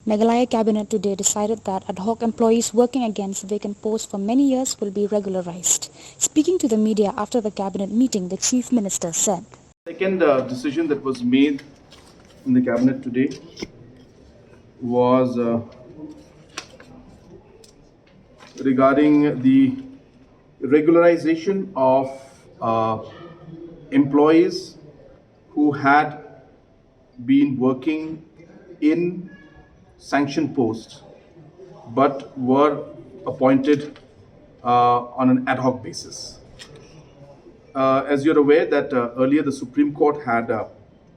Meghalaya Cabinet today decided that ad hoc employees working against vacant posts for many years will be regularized. Speaking to the media after the Cabinet meeting, the Chief Minister said, Second decision that was made in the Cabinet today was regarding the regularization of employees who had been working in sanctioned posts but were appointed on an ad hoc basis. As you're aware that earlier the Supreme Court had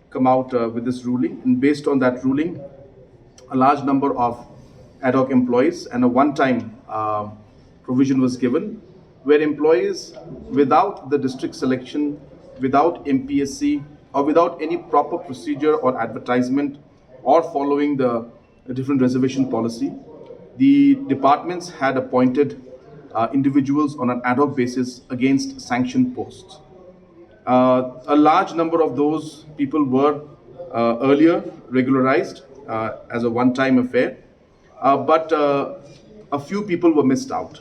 come out with this ruling, and based on that ruling, a large number of ad hoc employees and a one-time provision was given where employees without the district selection, without MPSC, or without any proper procedure or advertisement or following the different reservation policy, the departments had appointed individuals on an ad hoc basis against sanctioned posts. A large number of those people were earlier regularized as a one-time affair, but a few people were missed out.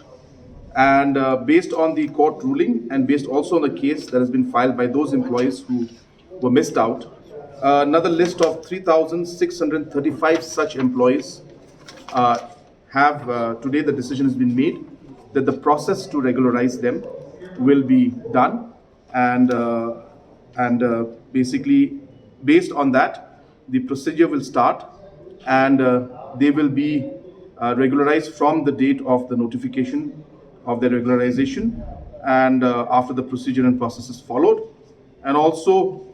And based on the court ruling and based also on the case that has been filed by those employees who were missed out, another list of 3,635 such employees have today the decision has been made that the process to regularize them will be done, and basically based on that the procedure will start, and they will be regularized from the date of the notification of their regularization, and after the procedure and process is followed, and also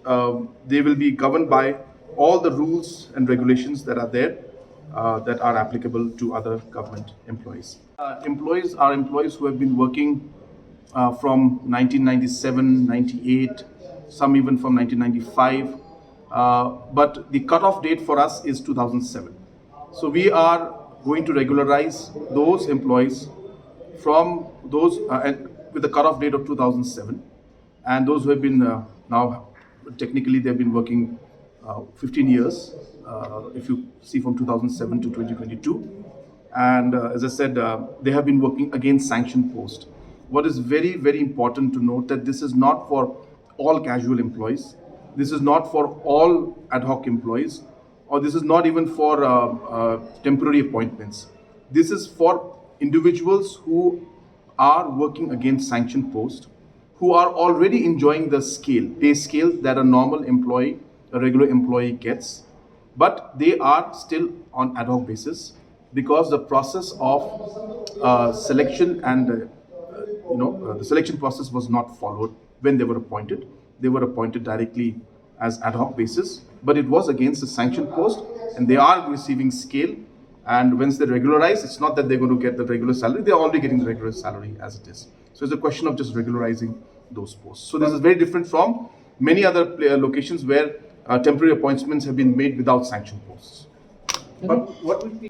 they will be governed by all the rules and regulations that are there that are applicable to other government employees. Employees are employees who have been working from 1997, 98, some even from 1995, but the cutoff date for us is 2007. So we are going to regularize those employees from those with the cutoff date of 2007, and those who have been now technically they've been working 15 years, if you see from 2007 to 2022, and as I said, they have been working against sanctioned posts. What is very, very important to note that this is not for all casual employees, this is not for all ad hoc employees, or this is not even for temporary appointments. This is for individuals who are working against sanctioned posts, who are already enjoying the pay scale that a normal employee, a regular employee gets, but they are still on ad hoc basis because the process of selection and the selection process was not followed when they were appointed. They were appointed directly as ad hoc basis, but it was against the sanctioned post, and they are receiving scale. And once they regularize, it's not that they're going to get the regular salary, they're already getting the regular salary as it is. So it's a question of just regularizing those posts. So this is very different from many other locations where temporary appointments have been made without sanctioned posts. But what would be